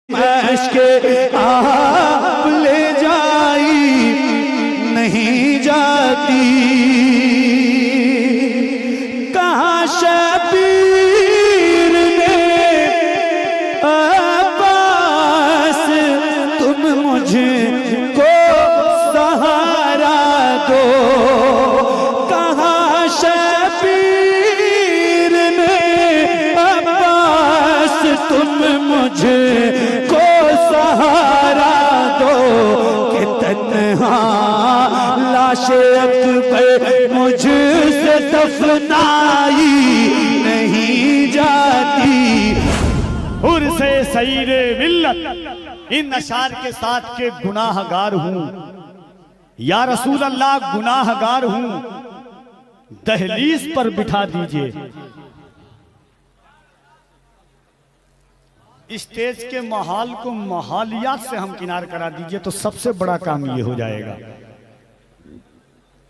عشق آپ لے جائی نہیں جاتی، کہاں شبیر نے عباس تم مجھے کو سہارا دو، کہاں شبیر نے عباس تم مجھے کو سہارا دو، کہ تنہا لاش اکبر مجھ سے دفنائی نہیں جاتی۔ عرس سعید ملت ان اشعار کے ساتھ کہ گناہ گار ہوں یا رسول اللہ، گناہ گار ہوں، دہلیز پر بٹھا دیجئے، اسٹیج کے محال کو محالیات سے ہم کنار کرا دیجئے، تو سب سے بڑا کام یہ ہو جائے گا۔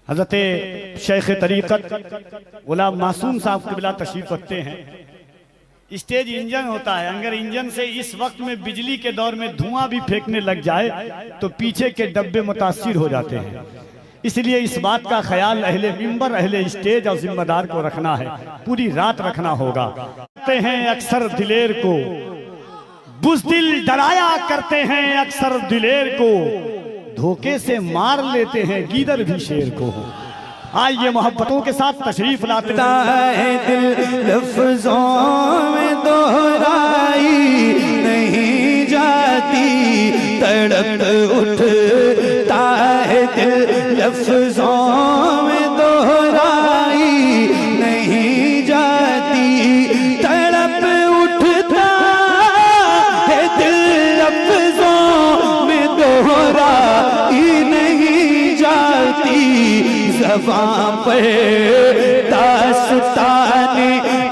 حضرت شیخ طریقت غلام معصوم صاحب قبلہ تشریف رکھتے ہیں۔ اسٹیج انجن ہوتا ہے، اگر انجن سے اس وقت میں بجلی کے دور میں دھواں بھی پھینکنے لگ جائے تو پیچھے کے ڈبے متاثر ہو جاتے ہیں، اس لیے اس بات کا خیال اہل ممبر، اہل اسٹیج اور ذمہ دار کو رکھنا ہے، پوری رات رکھنا ہوگا۔ کہتے ہیں اکثر دلیر کو بزدل ڈرایا کرتے ہیں، اکثر دلیر کو دھوکے سے مار لیتے ہیں، گیدڑ بھی شیر کو۔ آئیے محبتوں کے ساتھ تشریف لاتے ہیں، دل لفظوں میں دہرائی نہیں جاتی، تڑپ اٹھتا ہے دل لفظوں میں دہرائی نہیں جاتی، تڑپ اٹھتا ہے دل لفظوں میں دہرائی نہیں جاتی، زبان پہ داستان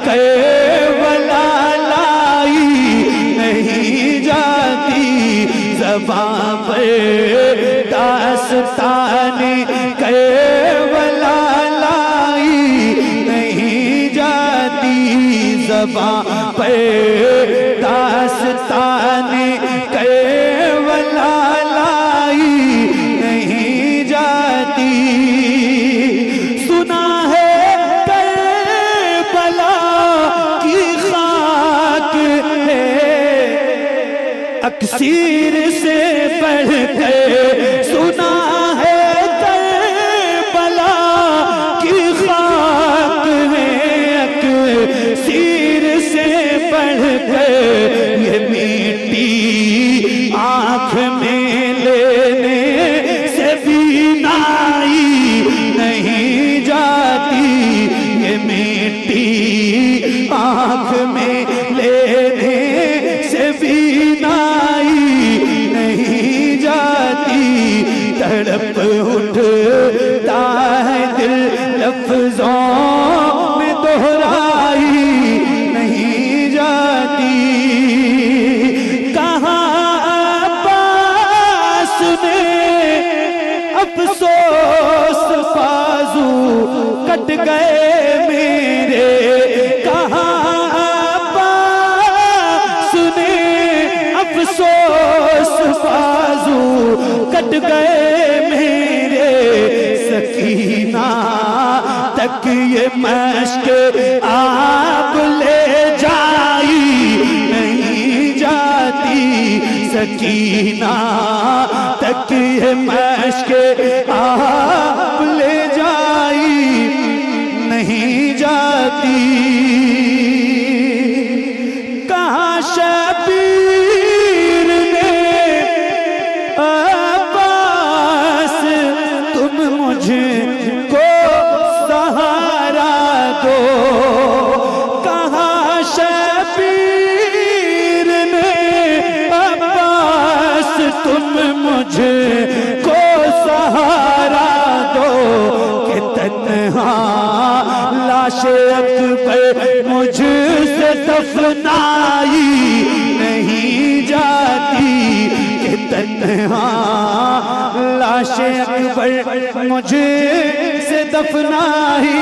کربلا لائی نہیں جاتی، زبان پہ داستان کربلا لائی نہیں جاتی، زبان پہ داستان کربلا لائی نہیں جاتی۔ سنا ہے کربلا کی خاک ہے اکسیر سے بڑھ کر، سنا ہے کربلا کی خاک ہے اکسیر سے بڑھ کر، یہ مٹی آنکھ میں لینے سے بینائی نہیں جاتی، یہ مٹی آنکھ میں لینے سے بینائی نہیں جاتی، تڑپ اٹھتا ہے دل لفظوں میں دہرائی نہیں جاتی، کہاں عباس نے افسوس بازو کٹ گئے میرے، کہاں عباس نے افسوس بازو کٹ گئے میرے، سکینہ تک یہ مشق آپ لے جائی نہیں جاتی، سکینہ تک یہ مشق آپ لے جائی نہیں جاتی، کہاں شبیر نے عباس تم مجھے کو سہارا دو، کہاں شبیر نے عباس تم مجھے کو سہارا دو، کہ تنہا لاش اکبر مجھ سے دفنائی نہیں جاتی، کہ تنہا لاش اکبر مجھ سے دفنائی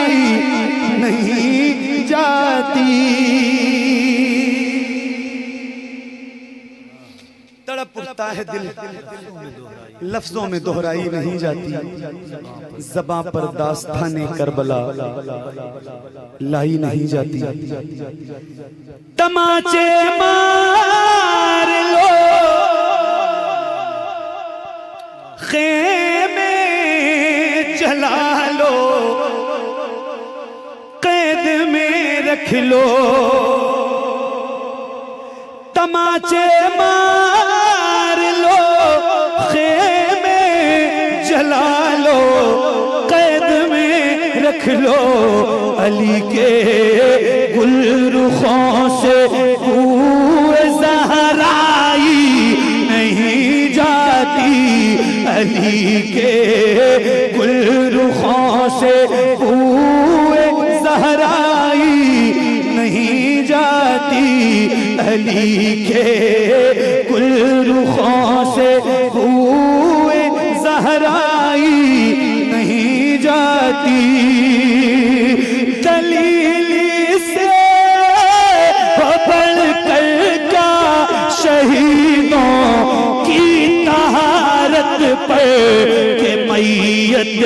نہیں جاتی۔ تڑپ اٹھتا ہے دل لفظوں میں دہرائی نہیں جاتی زباں پر داستان کربلا لائی نہیں جاتی تماچے مار لو خیمے جلا لو قید میں رکھ لو تماچے مار لو خیمے جلا لو قید میں رکھ لو علی کے گل رخوں سے کوئے زہرائی نہیں جاتی علی کے گل رخوں سے کوئے زہرائی نہیں جاتی علی کے گل رخوں سے کوئے زہرائی نہیں جاتی دلیلی سے بڑھ کر کا شہیدوں کی طہارت پر کہ میت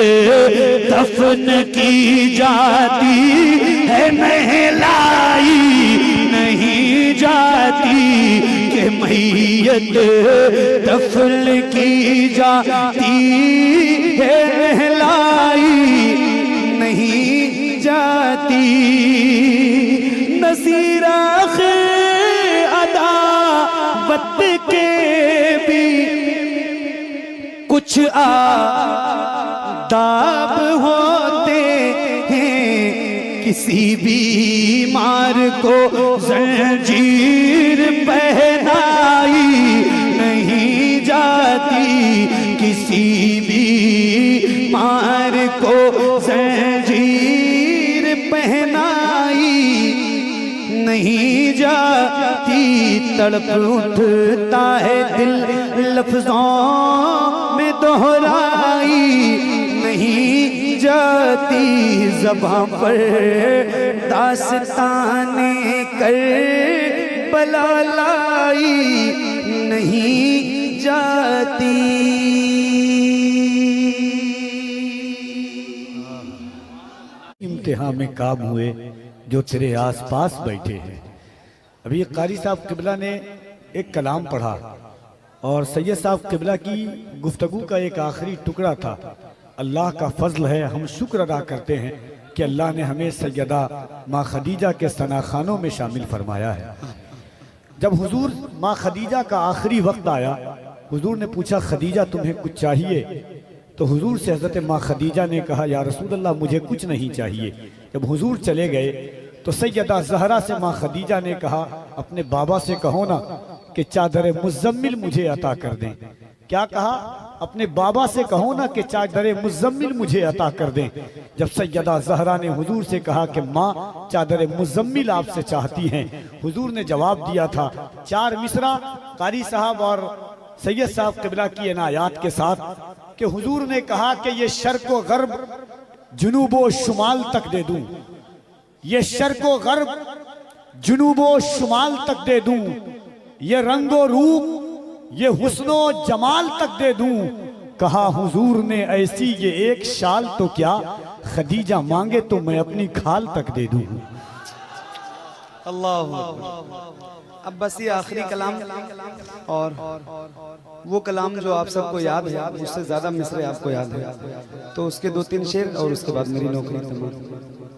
دفن کی جاتی ہے نہلائی نہیں جاتی کہ میت دفن کی جاتی ہے نہلائی نہیں جاتی نصیر آخر عداوت کے بھی کچھ آداب ہوتے ہیں کسی بیمار کو زنجیر پہنائی نہیں جاتی کسی بیمار کو زنجیر پہنائی نہیں جاتی تڑپ اٹھتا ہے دل لفظوں میں دہرائی نہیں جاتی زباں پر داستان کربلا لائی نہیں جاتی امتحان میں کام ہوئے جو تیرے آس پاس بیٹھے ہیں ابھی قاری صاحب قبلہ نے ایک کلام پڑھا اور سید صاحب قبلہ کی گفتگو کا ایک آخری ٹکڑا تھا اللہ کا فضل ہے ہم شکر ادا کرتے ہیں کہ اللہ نے ہمیں سیدہ ماں خدیجہ کے ثناخانوں میں شامل فرمایا ہے جب حضور ماں خدیجہ کا آخری وقت آیا حضور نے پوچھا خدیجہ تمہیں کچھ چاہیے تو حضور سے حضرت ماں خدیجہ نے کہا یا رسول اللہ مجھے کچھ نہیں چاہیے جب حضور چلے گئے تو سیدہ زہرا سے ماں خدیجہ نے کہا اپنے بابا سے کہو نا کہ چادر مزمل مجھے عطا کر دیں کیا کہا اپنے بابا سے کہو نا کہ چادر مزمل مجھے عطا کر دیں جب سیدہ زہرا نے حضور سے کہا کہ ماں چادر مزمل آپ سے چاہتی ہیں حضور نے جواب دیا تھا 4 مصرع قاری صاحب اور سید صاحب قبلہ کی عنایات کے ساتھ کہ حضور نے کہا کہ یہ شرق و غرب جنوب و شمال تک دے دوں یہ شرق و غرب جنوب و شمال تک دے دوں یہ رنگ و روپ یہ حسن و جمال تک دے دوں کہا حضور نے ایسی یہ ایک شال تو کیا خدیجہ مانگے تو میں اپنی کھال تک دے دوں اللہ اب بس یہ آخری کلام اور وہ کلام جو آپ سب کو یاد ہے اس سے زیادہ مصرع آپ کو یاد ہے تو اس کے 2-3 شعر اور اس کے بعد میری نوکری تمام